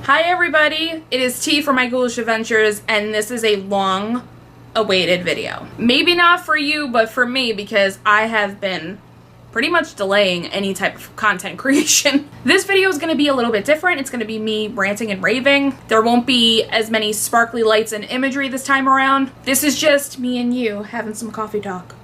Hi everybody, it is T for My Ghoulish Adventures, and this is a long-awaited video. Maybe not for you, but for me, because I have been pretty much delaying any type of content creation. This video is going to be a little bit different. It's going to be me ranting and raving. There won't be as many sparkly lights and imagery this time around. This is just me and you having some coffee talk.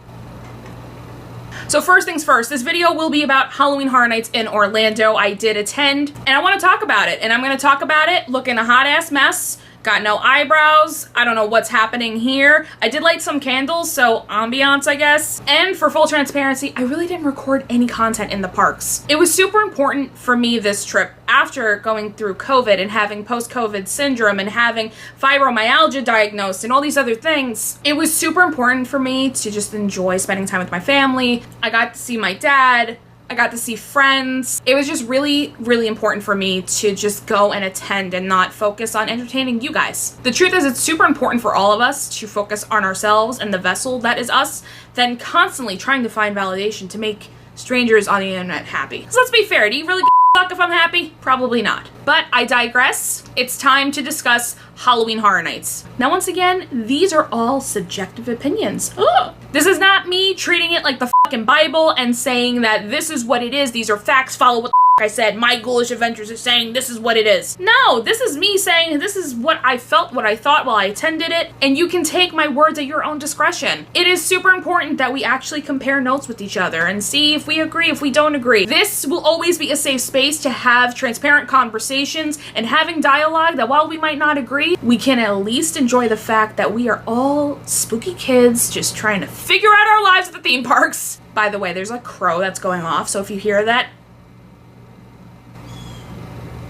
So first things first, this video will be about Halloween Horror Nights in Orlando. I did attend, and I want to talk about it. And I'm going to talk about it looking a hot-ass mess. Got no eyebrows. I don't know what's happening here. I did light some candles, so ambiance, I guess. And for full transparency, I really didn't record any content in the parks. It was super important for me this trip after going through COVID and having post-COVID syndrome and having fibromyalgia diagnosed and all these other things. It was super important for me to just enjoy spending time with my family. I got to see my dad. I got to see friends. It was just really, really important for me to just go and attend and not focus on entertaining you guys. The truth is, it's super important for all of us to focus on ourselves and the vessel that is us, than constantly trying to find validation to make strangers on the internet happy. So let's be fair, do you really fuck if I'm happy? Probably not. But I digress. It's time to discuss Halloween Horror Nights. Now, once again, these are all subjective opinions. Ugh. This is not me treating it like the fucking Bible and saying that this is what it is. These are facts. Follow what the I said. My Ghoulish Adventures is saying this is what it is. No, this is me saying this is what I felt, what I thought while I attended it, and you can take my words at your own discretion. It is super important that we actually compare notes with each other and see if we agree, if we don't agree. This will always be a safe space to have transparent conversations and having dialogue that while we might not agree, we can at least enjoy the fact that we are all spooky kids just trying to figure out our lives at the theme parks. By the way, there's a crow that's going off, so if you hear that,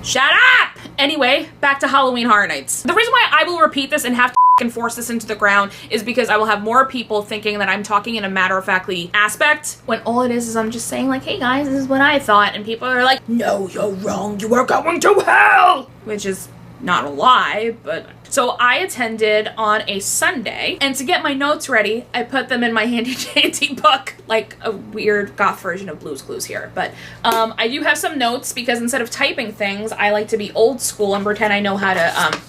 shut up! Anyway, back to Halloween Horror Nights. The reason why I will repeat this and have to force this into the ground is because I will have more people thinking that I'm talking in a matter-of-factly aspect, when all it is I'm just saying like, hey guys, this is what I thought, and people are like, no, you're wrong, you are going to hell! Which is not a lie, but... So I attended on a Sunday, and to get my notes ready, I put them in my handy-dandy book, like a weird goth version of Blue's Clues here. But I do have some notes, because instead of typing things, I like to be old school and pretend I know how to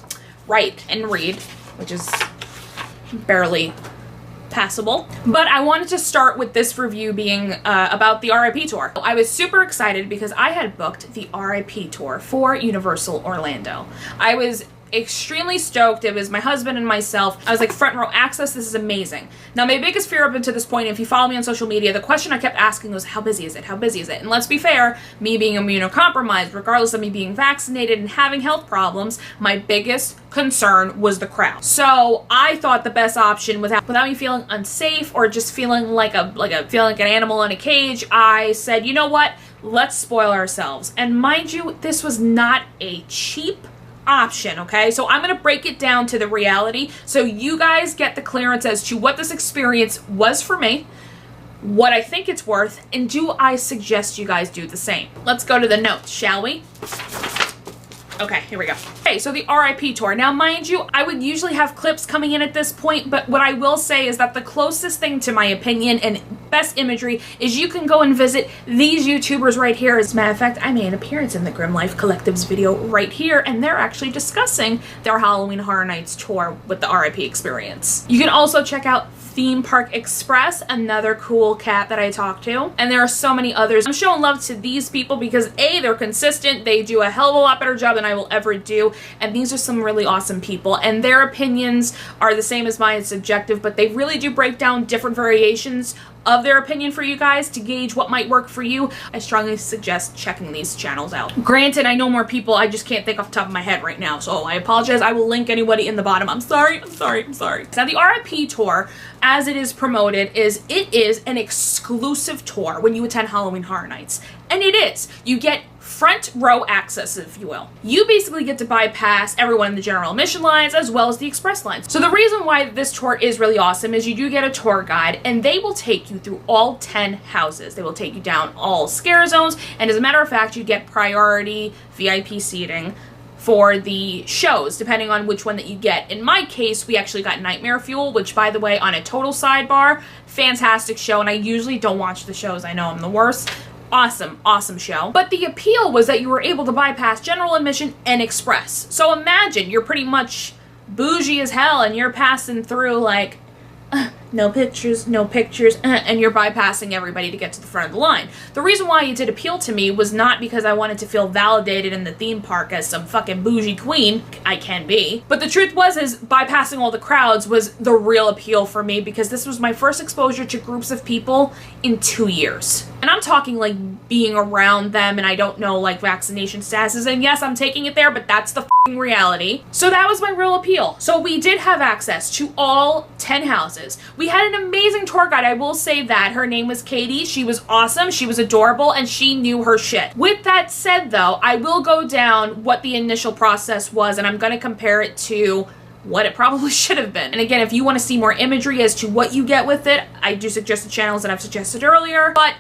write and read, which is barely passable. But I wanted to start with this review being about the R.I.P Tour. I was super excited because I had booked the R.I.P Tour for Universal Orlando. I was extremely stoked. It was my husband and myself. I was like, front row access, this is amazing. Now, my biggest fear up until this point, if you follow me on social media, the question I kept asking was, how busy is it? How busy is it? And let's be fair, me being immunocompromised, regardless of me being vaccinated and having health problems, my biggest concern was the crowd. So I thought the best option, without me feeling unsafe or just feeling like an animal in a cage, I said, you know what? Let's spoil ourselves. And mind you, this was not a cheap option, okay? So I'm gonna break it down to the reality so you guys get the clearance as to what this experience was for me, what I think it's worth, and do I suggest you guys do the same. Let's go to the notes, shall we? Okay, here we go. Okay, so the R.I.P Tour. Now, mind you, I would usually have clips coming in at this point, but what I will say is that the closest thing to my opinion and best imagery is you can go and visit these YouTubers right here. As a matter of fact, I made an appearance in the Grim Life Collective's video right here, and they're actually discussing their Halloween Horror Nights tour with the R.I.P experience. You can also check out Theme Park Express, another cool cat that I talked to, and there are so many others. I'm showing love to these people because A, they're consistent, they do a hell of a lot better job than I will ever do, and these are some really awesome people, and their opinions are the same as mine. It's subjective, but they really do break down different variations of their opinion for you guys to gauge what might work for you. I strongly suggest checking these channels out. Granted, I know more people, I just can't think off the top of my head right now, so I apologize. I will link anybody in the bottom. I'm sorry. Now, the R.I.P Tour, as it is promoted, it is an exclusive tour when you attend Halloween Horror Nights. And it is. You get front row access, if you will. You basically get to bypass everyone in the general admission lines as well as the express lines. So the reason why this tour is really awesome is you do get a tour guide, and they will take you through all 10 houses. They will take you down all scare zones, and as a matter of fact, you get priority VIP seating for the shows, depending on which one that you get. In my case, we actually got Nightmare Fuel, which, by the way, on a total sidebar, fantastic show, and I usually don't watch the shows. I know I'm the worst. Awesome, awesome show. But the appeal was that you were able to bypass general admission and express. So imagine you're pretty much bougie as hell and you're passing through like, no pictures, and you're bypassing everybody to get to the front of the line. The reason why it did appeal to me was not because I wanted to feel validated in the theme park as some fucking bougie queen, I can be, but the truth is bypassing all the crowds was the real appeal for me because this was my first exposure to groups of people in 2 years. And I'm talking like being around them and I don't know like vaccination statuses, and yes, I'm taking it there, but that's the fucking reality. So that was my real appeal. So we did have access to all 10 houses. We had an amazing tour guide, I will say that. Her name was Katie. She was awesome, she was adorable, and she knew her shit. With that said though, I will go down what the initial process was and I'm gonna compare it to what it probably should have been. And again, if you want to see more imagery as to what you get with it, I do suggest the channels that I've suggested earlier, but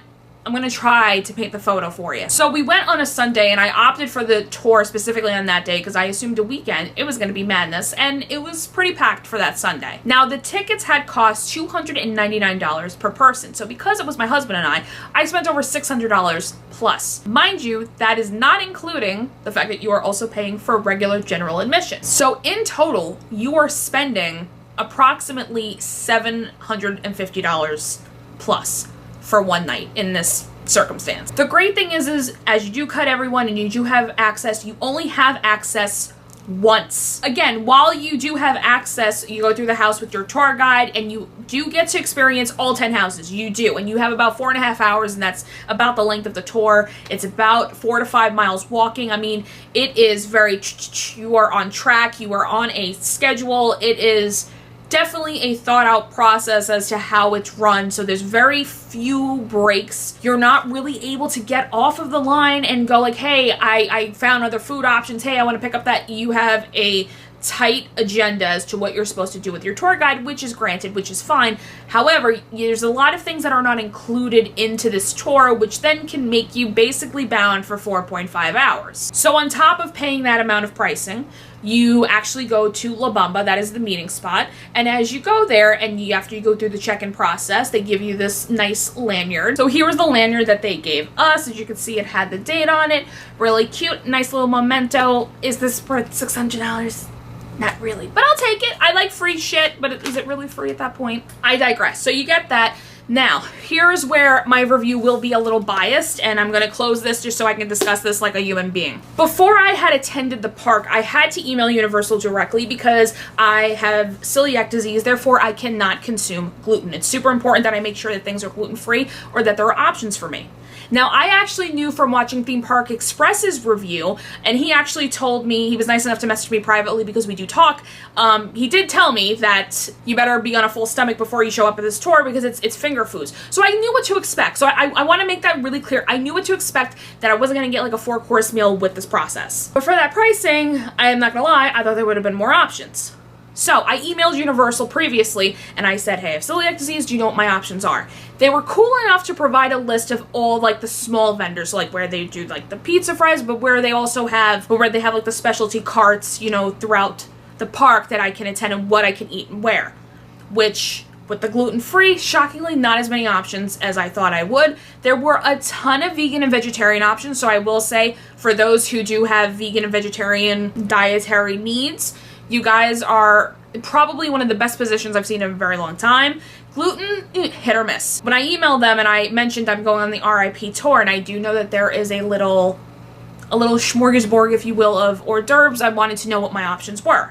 I'm gonna try to paint the photo for you. So we went on a Sunday and I opted for the tour specifically on that day because I assumed a weekend it was gonna be madness, and it was pretty packed for that Sunday. Now the tickets had cost $299 per person. So because it was my husband and I spent over $600 plus. Mind you, that is not including the fact that you are also paying for regular general admission. So in total, you are spending approximately $750 plus for one night in this circumstance. The great thing is as you do cut everyone and you do have access, you only have access once. Again, while you do have access, you go through the house with your tour guide and you do get to experience all 10 houses. You do. And you have about 4.5 hours, and that's about the length of the tour. It's about 4 to 5 miles walking. I mean, it is very, you are on track. You are on a schedule. It is definitely a thought out process as to how it's run. So there's very few breaks. You're not really able to get off of the line and go like, hey, I found other food options. Hey, I want to pick up that. You have a tight agenda as to what you're supposed to do with your tour guide, which is granted, which is fine. However, there's a lot of things that are not included into this tour, which then can make you basically bound for 4.5 hours. So on top of paying that amount of pricing, you actually go to La Bamba, that is the meeting spot, and as you go there, and after you go through the check-in process, they give you this nice lanyard. So here was the lanyard that they gave us. As you can see, it had the date on it. Really cute, nice little memento. Is this worth $600? Not really, but I'll take it. I like free shit, but is it really free at that point? I digress. So you get that. Now, here's where my review will be a little biased, and I'm going to close this just so I can discuss this like a human being. Before I had attended the park, I had to email Universal directly because I have celiac disease, therefore I cannot consume gluten. It's super important that I make sure that things are gluten-free or that there are options for me. Now, I actually knew from watching Theme Park Express's review, and he actually told me, he was nice enough to message me privately because we do talk, he did tell me that you better be on a full stomach before you show up at this tour because it's finger foods. So I knew what to expect. So I want to make that really clear. I knew what to expect, that I wasn't going to get like a 4-course meal with this process. But for that pricing, I am not going to lie, I thought there would have been more options. So I emailed Universal previously and I said, hey, I have celiac disease, do you know what my options are? They were cool enough to provide a list of all like the small vendors, like where they do like the pizza fries, but where they also have, where they have like the specialty carts, you know, throughout the park that I can attend and what I can eat and where. Which, with the gluten-free, shockingly not as many options as I thought I would. There were a ton of vegan and vegetarian options, so I will say, for those who do have vegan and vegetarian dietary needs, you guys are probably one of the best positions I've seen in a very long time. Gluten, hit or miss. When I emailed them and I mentioned I'm going on the R.I.P Tour, and I do know that there is a little smorgasbord, if you will, of hors d'oeuvres, I wanted to know what my options were.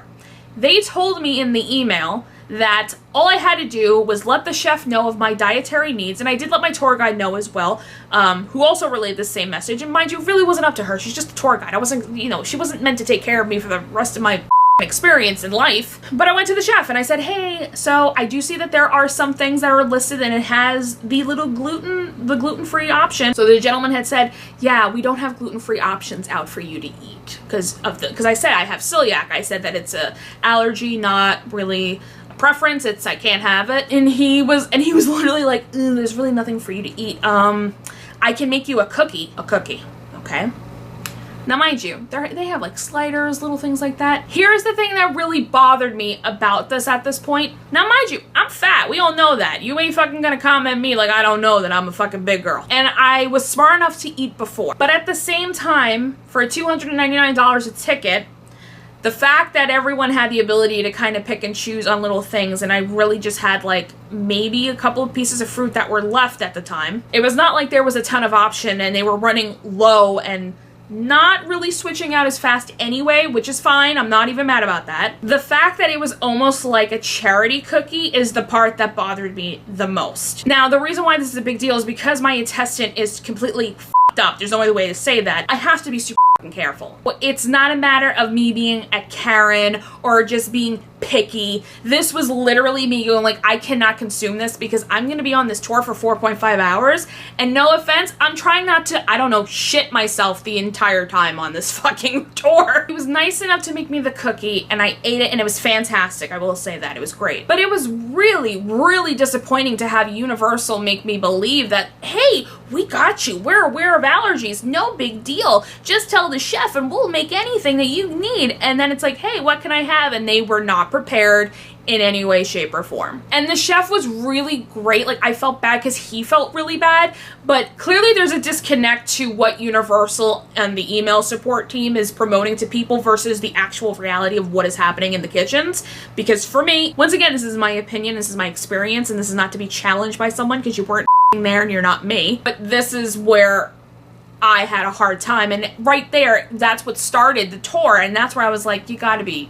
They told me in the email that all I had to do was let the chef know of my dietary needs, and I did let my tour guide know as well, who also relayed the same message, and mind you, it really wasn't up to her. She's just a tour guide. I wasn't, you know, she wasn't meant to take care of me for the rest of my experience in life. But I went to the chef and I said, hey, so I do see that there are some things that are listed and it has the little gluten-free option. So the gentleman had said, yeah, we don't have gluten-free options out for you to eat because I said I have celiac. I said that it's a allergy, not really a preference. It's I can't have it. And he was literally like, there's really nothing for you to eat. I can make you a cookie, okay? Now mind you, they have like sliders, little things like that. Here's the thing that really bothered me about this at this point. Now mind you, I'm fat. We all know that. You ain't fucking gonna comment me like I don't know that I'm a fucking big girl. And I was smart enough to eat before. But at the same time, for $299 a ticket, the fact that everyone had the ability to kind of pick and choose on little things, and I really just had like maybe a couple of pieces of fruit that were left at the time. It was not like there was a ton of option and they were running low and not really switching out as fast anyway, which is fine. I'm not even mad about that. The fact that it was almost like a charity cookie is the part that bothered me the most. Now, the reason why this is a big deal is because my intestine is completely f***ed up. There's no other way to say that. I have to be super careful. It's not a matter of me being a Karen or just being picky. This was literally me going like, I cannot consume this because I'm going to be on this tour for 4.5 hours. And no offense, I'm trying not to, I don't know, shit myself the entire time on this fucking tour. It was nice enough to make me the cookie and I ate it and it was fantastic. I will say that. It was great. But it was really, really disappointing to have Universal make me believe that, hey, we got you. We're aware of allergies. No big deal. Just tell the chef and we'll make anything that you need. And then it's like, hey, what can I have? And they were not prepared in any way, shape, or form. And the chef was really great. Like, I felt bad because he felt really bad, but clearly there's a disconnect to what Universal and the email support team is promoting to people versus the actual reality of what is happening in the kitchens. Because for me, once again, this is my opinion, this is my experience, and this is not to be challenged by someone because you weren't there and you're not me, but this is where I had a hard time. And right there, that's what started the tour, and that's where I was like, you gotta be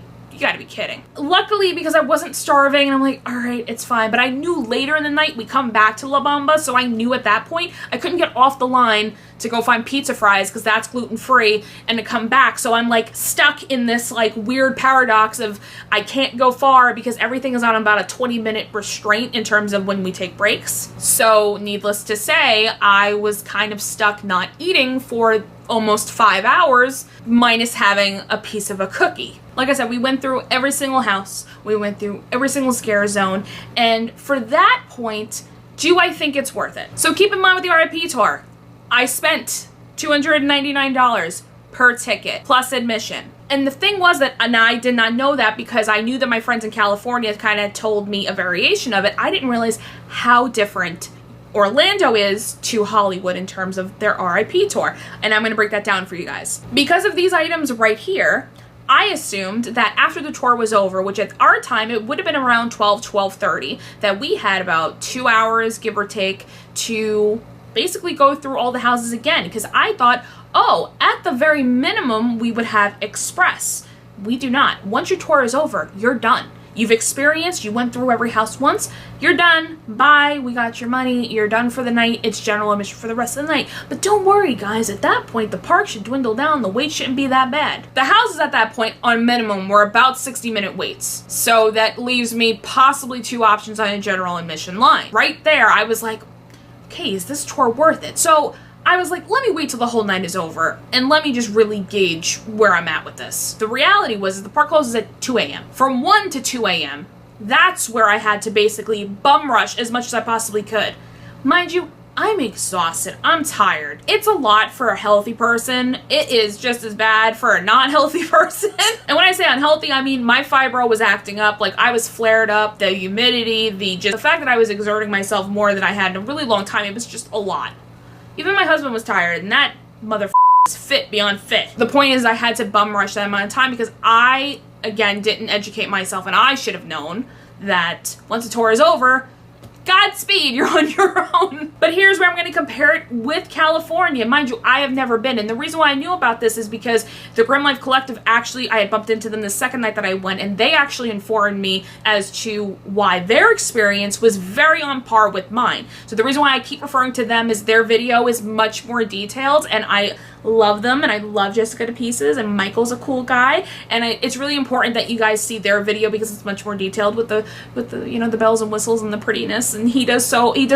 kidding. Luckily, because I wasn't starving, and I'm like, all right, it's fine. But I knew later in the night we come back to La Bamba, so I knew at that point I couldn't get off the line to go find pizza fries because that's gluten-free and to come back. So I'm like stuck in this like weird paradox of I can't go far because everything is on about a 20-minute restraint in terms of when we take breaks. So needless to say, I was kind of stuck not eating for almost 5 hours, minus having a piece of a cookie. Like I said, we went through every single house, we went through every single scare zone, and for that point, do I think it's worth it? So keep in mind with the R.I.P Tour, I spent $299 per ticket, plus admission. And the thing was that, and I did not know that because I knew that my friends in California kind of told me a variation of it, I didn't realize how different Orlando is to Hollywood in terms of their R.I.P Tour. And I'm going to break that down for you guys. Because of these items right here, I assumed that after the tour was over, which at our time, it would have been around 12:30, that we had about 2 hours, give or take, to basically go through all the houses again. Because I thought, oh, at the very minimum, we would have express. We do not. Once your tour is over, you're done. You've experienced, you went through every house once, you're done, bye, we got your money, you're done for the night, it's general admission for the rest of the night. But don't worry guys, at that point the park should dwindle down, the wait shouldn't be that bad. The houses at that point, on minimum, were about 60-minute waits. So that leaves me possibly 2 options on a general admission line. Right there, I was like, okay, is this tour worth it? So I was like, let me wait till the whole night is over and let me just really gauge where I'm at with this. The reality was the park closes at 2 a.m. From 1 to 2 a.m., that's where I had to basically bum rush as much as I possibly could. Mind you, I'm exhausted. I'm tired. It's a lot for a healthy person. It is just as bad for a not-healthy person. And when I say unhealthy, I mean my fibro was acting up. Like, I was flared up. The humidity, the fact that I was exerting myself more than I had in a really long time, it was just a lot. Even my husband was tired, and that motherfucker is fit beyond fit. The point is I had to bum rush that amount of time because I, again, didn't educate myself, and I should have known that once the tour is over, Godspeed, you're on your own. But here's where I'm going to compare it with California. Mind you, I have never been. And the reason why I knew about this is because the Grim Life Collective actually, I had bumped into them the second night that I went, and they actually informed me as to why their experience was very on par with mine. So the reason why I keep referring to them is their video is much more detailed, and I love them, and I love Jessica to pieces, and Michael's a cool guy, and it's really important that you guys see their video because it's much more detailed with the you know, the bells and whistles and the prettiness, and he does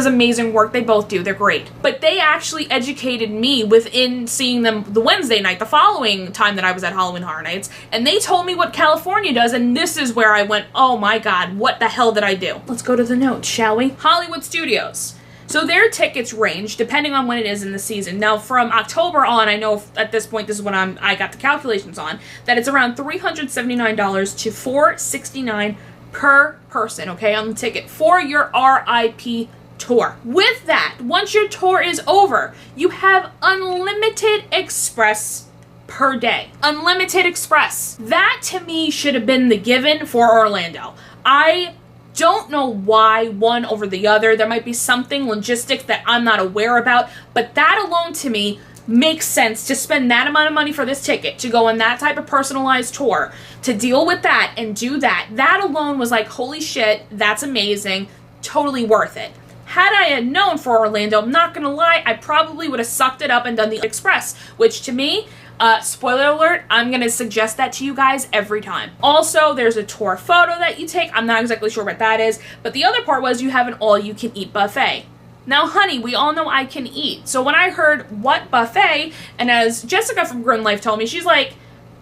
amazing work. They both do. They're great. But they actually educated me within seeing them the Wednesday night, the following time that I was at Halloween Horror Nights, and they told me what California does, and this is where I went, oh my god, what the hell did I do? Let's go to the notes, shall we? Hollywood Studios. So their tickets range depending on when it is in the season. Now from October on, I know at this point, this is when I got the calculations on, that it's around $379 to $469 per person, okay, on the ticket for your R.I.P tour. With that, once your tour is over, you have unlimited express per day. Unlimited express. That to me should have been the given for Orlando. I don't know why one over the other. There might be something logistics that I'm not aware about, but that alone to me makes sense to spend that amount of money for this ticket, to go on that type of personalized tour, to deal with that and do that. That alone was like, holy shit, that's amazing. Totally worth it. Had I had known for Orlando, I'm not gonna lie, I probably would have sucked it up and done the express, which to me, spoiler alert, I'm gonna suggest that to you guys every time. Also, there's a tour photo that you take. I'm not exactly sure what that is, but the other part was you have an all-you-can-eat buffet. Now, honey, we all know I can eat. So when I heard what buffet, and as Jessica from Grown Life told me, she's like,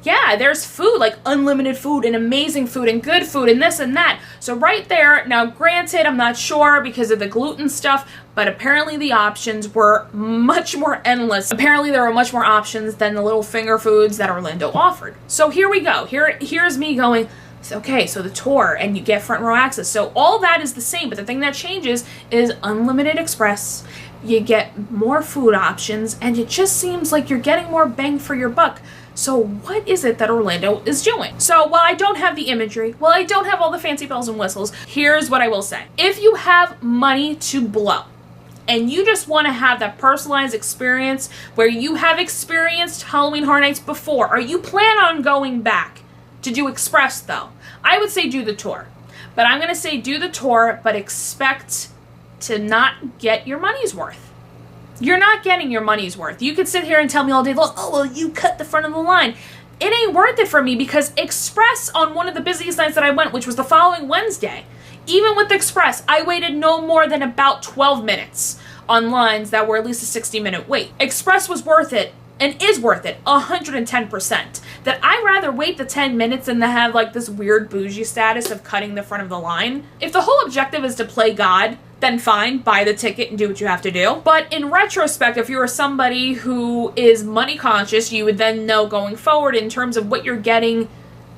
yeah, there's food, like unlimited food and amazing food and good food and this and that. So right there, now granted, I'm not sure because of the gluten stuff, but apparently the options were much more endless. Apparently there were much more options than the little finger foods that Orlando offered. So here we go. Here's me going, okay, so the tour and you get front row access. So all that is the same, but the thing that changes is unlimited express. You get more food options and it just seems like you're getting more bang for your buck. So what is it that Orlando is doing? So while I don't have the imagery, while I don't have all the fancy bells and whistles, here's what I will say. If you have money to blow, and you just want to have that personalized experience where you have experienced Halloween Horror Nights before, or you plan on going back to do Express though, I would say do the tour. But I'm going to say do the tour, but expect to not get your money's worth. You're not getting your money's worth. You could sit here and tell me all day long, oh, well, you cut the front of the line. It ain't worth it for me because Express on one of the busiest nights that I went, which was the following Wednesday, even with Express, I waited no more than about 12 minutes on lines that were at least a 60-minute wait. Express was worth it and is worth it 110%. That I'd rather wait the 10 minutes than to have like this weird bougie status of cutting the front of the line. If the whole objective is to play God, then fine, buy the ticket and do what you have to do. But in retrospect, if you're somebody who is money conscious, you would then know going forward in terms of what you're getting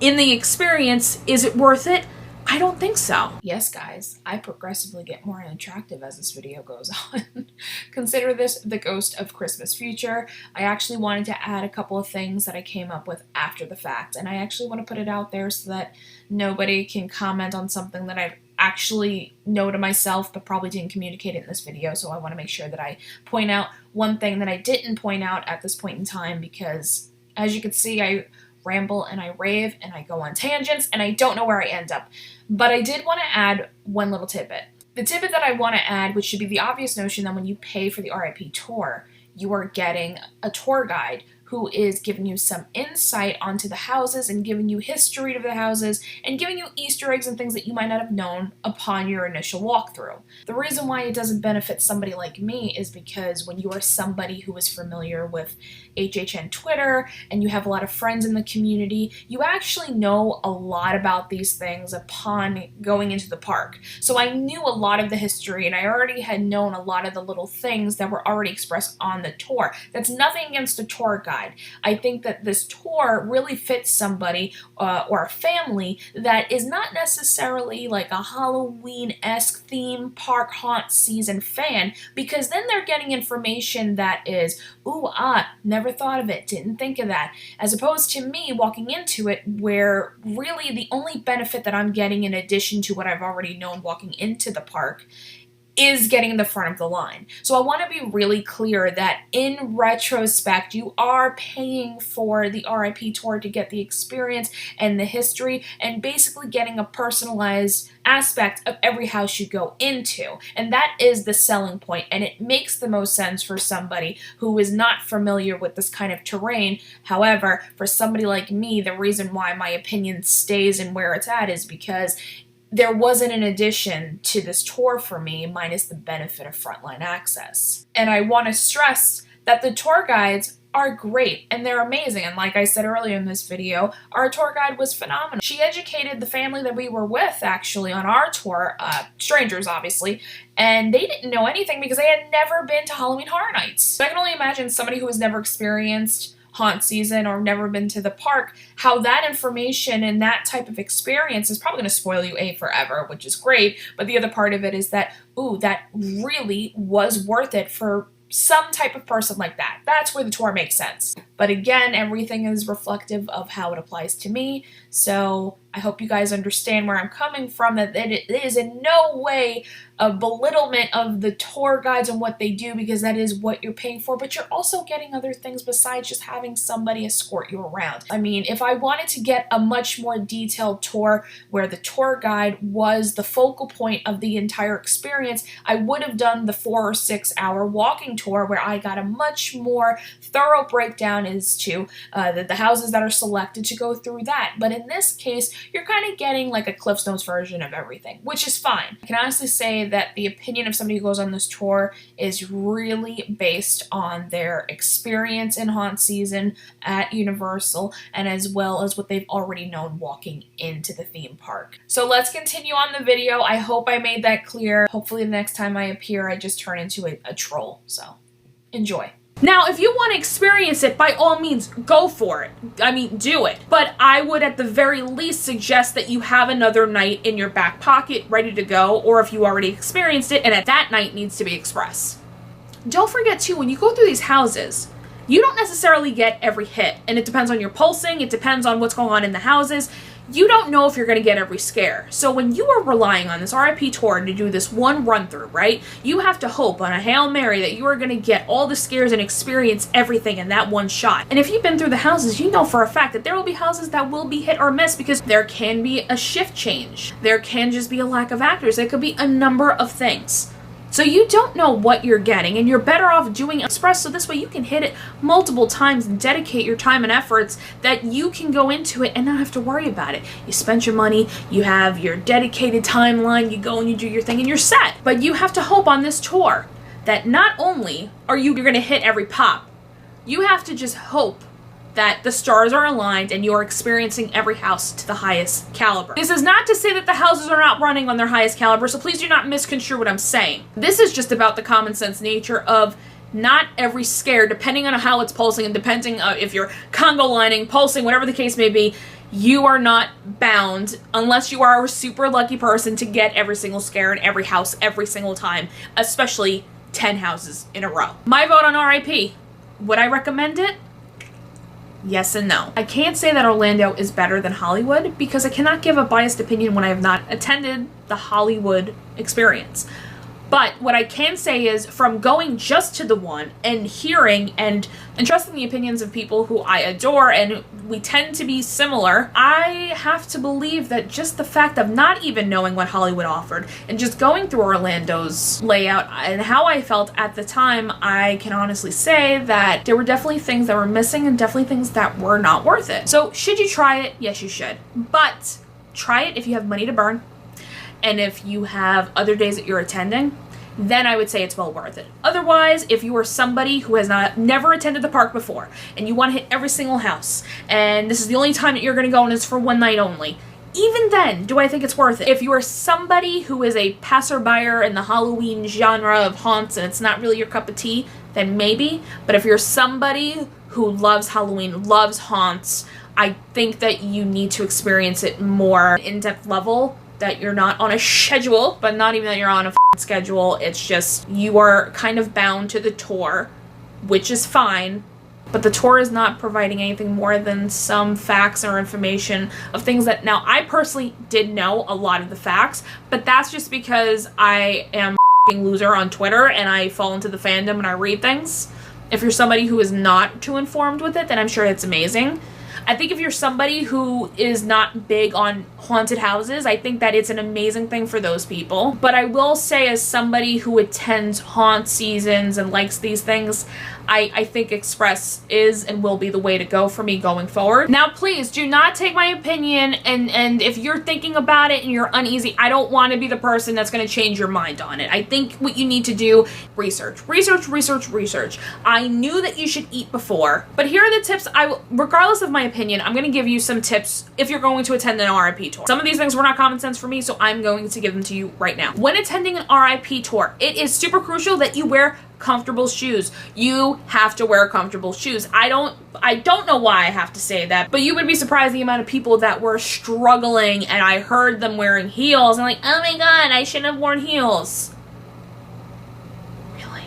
in the experience, is it worth it? I don't think so. Yes, guys, I progressively get more unattractive as this video goes on. Consider this the ghost of Christmas future. I actually wanted to add a couple of things that I came up with after the fact, and I actually want to put it out there so that nobody can comment on something that I actually know to myself but probably didn't communicate it in this video. So I want to make sure that I point out one thing that I didn't point out at this point in time, because as you can see, I ramble and I rave and I go on tangents and I don't know where I end up. But I did want to add one little tidbit. The tidbit that I want to add, which should be the obvious notion that when you pay for the R.I.P tour, you are getting a tour guide who is giving you some insight onto the houses and giving you history of the houses and giving you Easter eggs and things that you might not have known upon your initial walkthrough. The reason why it doesn't benefit somebody like me is because when you are somebody who is familiar with HHN Twitter and you have a lot of friends in the community, you actually know a lot about these things upon going into the park. So I knew a lot of the history and I already had known a lot of the little things that were already expressed on the tour. That's nothing against the tour guide. I think that this tour really fits somebody or a family that is not necessarily like a Halloween-esque theme park haunt season fan, because then they're getting information that is, ooh, never thought of it, didn't think of that, as opposed to me walking into it where really the only benefit that I'm getting in addition to what I've already known walking into the park is getting the front of the line. So I want to be really clear that in retrospect, you are paying for the R.I.P tour to get the experience and the history and basically getting a personalized aspect of every house you go into. And that is the selling point, and it makes the most sense for somebody who is not familiar with this kind of terrain. However, for somebody like me, the reason why my opinion stays in where it's at is because there wasn't an addition to this tour for me minus the benefit of frontline access. And I want to stress that the tour guides are great and they're amazing. And like I said earlier in this video, our tour guide was phenomenal. She educated the family that we were with actually on our tour, strangers obviously, and they didn't know anything because they had never been to Halloween Horror Nights. So I can only imagine somebody who has never experienced haunt season or never been to the park, how that information and that type of experience is probably going to spoil you forever, which is great. But the other part of it is that, ooh, that really was worth it for some type of person like that. That's where the tour makes sense. But again, everything is reflective of how it applies to me. So I hope you guys understand where I'm coming from, that it is in no way a belittlement of the tour guides and what they do, because that is what you're paying for, but you're also getting other things besides just having somebody escort you around. I mean, if I wanted to get a much more detailed tour where the tour guide was the focal point of the entire experience, I would have done the 4 or 6 hour walking tour where I got a much more thorough breakdown as to the houses that are selected to go through that. But in this case, you're kind of getting like a Cliff Notes version of everything, which is fine. I can honestly say that the opinion of somebody who goes on this tour is really based on their experience in haunt season at Universal, and as well as what they've already known walking into the theme park. So let's continue on the video. I hope I made that clear. Hopefully the next time I appear, I just turn into a troll. So enjoy. Now, if you want to experience it, by all means, go for it. I mean, do it. But I would at the very least suggest that you have another night in your back pocket ready to go, or if you already experienced it and at that night needs to be expressed. Don't forget too, when you go through these houses, you don't necessarily get every hit, and it depends on your pulsing, it depends on what's going on in the houses. You don't know if you're going to get every scare. So when you are relying on this R.I.P Tour to do this one run through, right, you have to hope on a Hail Mary that you are going to get all the scares and experience everything in that one shot. And if you've been through the houses, you know for a fact that there will be houses that will be hit or miss because there can be a shift change. There can just be a lack of actors. There could be a number of things. So you don't know what you're getting, and you're better off doing express so this way you can hit it multiple times and dedicate your time and efforts that you can go into it and not have to worry about it. You spent your money, you have your dedicated timeline, you go and you do your thing and you're set. But you have to hope on this tour that not only are you're going to hit every pop, you have to just hope that the stars are aligned and you're experiencing every house to the highest caliber. This is not to say that the houses are not running on their highest caliber, so please do not misconstrue what I'm saying. This is just about the common sense nature of not every scare, depending on how it's pulsing and depending if you're Congo lining, pulsing, whatever the case may be, you are not bound, unless you are a super lucky person, to get every single scare in every house every single time, especially 10 houses in a row. My vote on R.I.P. Would I recommend it? Yes and no. I can't say that Orlando is better than Hollywood because I cannot give a biased opinion when I have not attended the Hollywood experience. But what I can say is, from going just to the one and hearing and trusting the opinions of people who I adore and we tend to be similar, I have to believe that just the fact of not even knowing what Hollywood offered and just going through Orlando's layout and how I felt at the time, I can honestly say that there were definitely things that were missing and definitely things that were not worth it. So should you try it? Yes, you should. But try it if you have money to burn. And if you have other days that you're attending, then I would say it's well worth it. Otherwise, if you are somebody who has never attended the park before and you want to hit every single house and this is the only time that you're going to go and it's for one night only, even then, do I think it's worth it? If you are somebody who is a passerby in the Halloween genre of haunts and it's not really your cup of tea, then maybe. But if you're somebody who loves Halloween, loves haunts, I think that you need to experience it more in-depth level, that you're not on a schedule, but not even that you're on a schedule. It's just you are kind of bound to the tour, which is fine, but the tour is not providing anything more than some facts or information of things that, now I personally did know a lot of the facts, but that's just because I am a loser on Twitter and I fall into the fandom and I read things. If you're somebody who is not too informed with it, then I'm sure it's amazing. I think if you're somebody who is not big on haunted houses, I think that it's an amazing thing for those people. But I will say, as somebody who attends haunt seasons and likes these things, I think Express is and will be the way to go for me going forward. Now, please do not take my opinion, and if you're thinking about it and you're uneasy, I don't want to be the person that's going to change your mind on it. I think what you need to do, research. I knew that you should eat before, but here are the tips. Regardless of my opinion, I'm going to give you some tips if you're going to attend an R.I.P tour. Some of these things were not common sense for me, so I'm going to give them to you right now. When attending an R.I.P tour, it is super crucial that you wear comfortable shoes. You have to wear comfortable shoes. I don't know why I have to say that, but you would be surprised the amount of people that were struggling, and I heard them wearing heels and like, oh my god, I shouldn't have worn heels.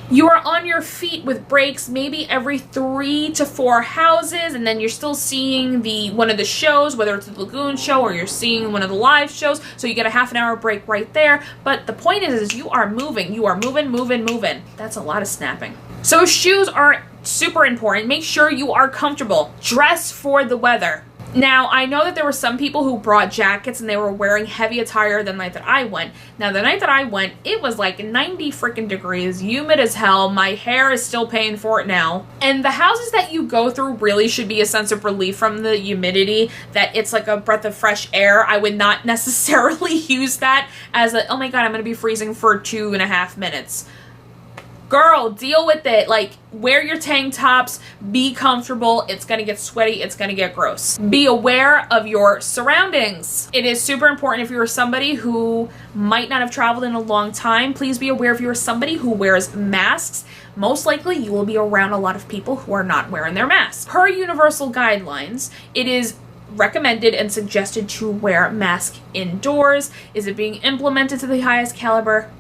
You are on your feet with breaks maybe every 3 to 4 houses, and then you're still seeing one of the shows, whether it's the Lagoon show or you're seeing one of the live shows, so you get a half an hour break right there. But the point is you are moving. You are moving. That's a lot of snapping. So shoes are super important. Make sure you are comfortable. Dress for the weather. Now, I know that there were some people who brought jackets and they were wearing heavy attire the night that I went. Now, the night that I went, it was like 90 freaking degrees, humid as hell. My hair is still paying for it now. And the houses that you go through really should be a sense of relief from the humidity, that it's like a breath of fresh air. I would not necessarily use that as a, oh my god, I'm going to be freezing for 2.5 minutes. Girl, deal with it. Like, wear your tank tops, be comfortable. It's gonna get sweaty, it's gonna get gross. Be aware of your surroundings. It is super important if you're somebody who might not have traveled in a long time. Please be aware if you're somebody who wears masks. Most likely you will be around a lot of people who are not wearing their masks. Per universal guidelines, it is recommended and suggested to wear a mask indoors. Is it being implemented to the highest caliber?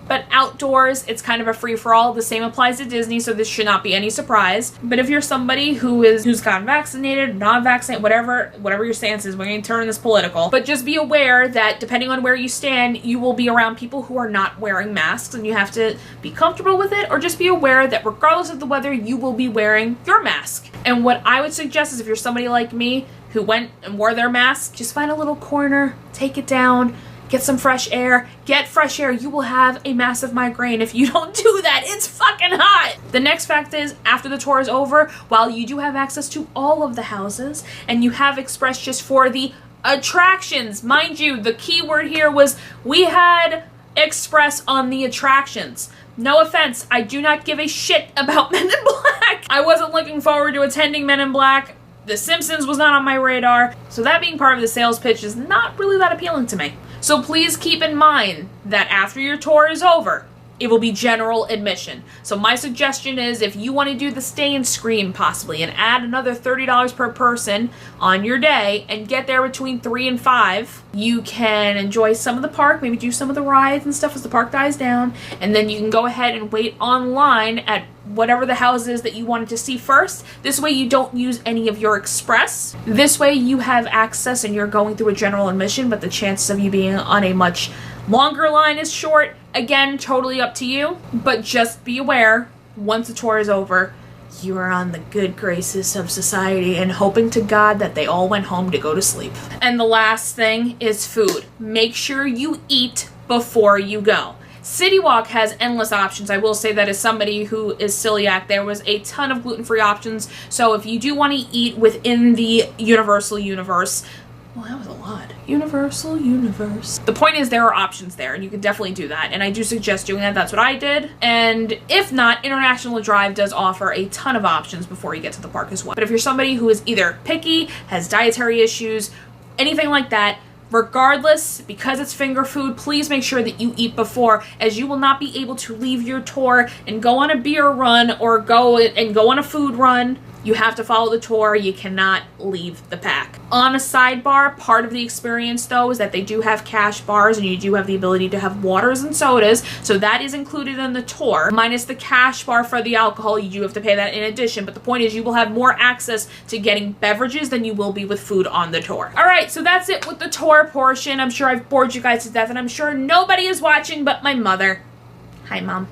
But outdoors, it's kind of a free-for-all. The same applies to Disney, so this should not be any surprise. But if you're somebody who's gotten vaccinated, not vaccinated, whatever your stance is, we're going to turn this political. But just be aware that depending on where you stand, you will be around people who are not wearing masks, and you have to be comfortable with it, or just be aware that regardless of the weather, you will be wearing your mask. And what I would suggest is if you're somebody like me who went and wore their mask, just find a little corner, take it down, get some fresh air. Get fresh air. You will have a massive migraine if you don't do that. It's fucking hot. The next fact is, after the tour is over, while you do have access to all of the houses, and you have Express just for the attractions, mind you, the key word here was we had Express on the attractions. No offense, I do not give a shit about Men in Black. I wasn't looking forward to attending Men in Black. The Simpsons was not on my radar, so that being part of the sales pitch is not really that appealing to me. So please keep in mind that after your tour is over, it will be general admission. So my suggestion is if you want to do the stay and scream possibly and add another $30 per person on your day and get there between 3 and 5, you can enjoy some of the park, maybe do some of the rides and stuff as the park dies down, and then you can go ahead and wait online at whatever the house is that you wanted to see first. This way you don't use any of your Express. This way you have access and you're going through a general admission, but the chances of you being on a much longer line is short. Again, totally up to you, but just be aware, once the tour is over, you are on the good graces of society and hoping to God that they all went home to go to sleep. And the last thing is food. Make sure you eat before you go. City Walk has endless options. I will say that as somebody who is celiac, there was a ton of gluten-free options. So if you do want to eat within the Universal universe, well, that was a lot. Universal universe. The point is there are options there, and you can definitely do that. And I do suggest doing that. That's what I did. And if not, International Drive does offer a ton of options before you get to the park as well. But if you're somebody who is either picky, has dietary issues, anything like that, regardless, because it's finger food, please make sure that you eat before, as you will not be able to leave your tour and go on a beer run or go on a food run. You have to follow the tour. You cannot leave the pack. On a sidebar, part of the experience though is that they do have cash bars and you do have the ability to have waters and sodas, so that is included in the tour. Minus the cash bar for the alcohol, you do have to pay that in addition, but the point is you will have more access to getting beverages than you will be with food on the tour. Alright, so that's it with the tour portion. I'm sure I've bored you guys to death, and I'm sure nobody is watching but my mother. Hi, Mom.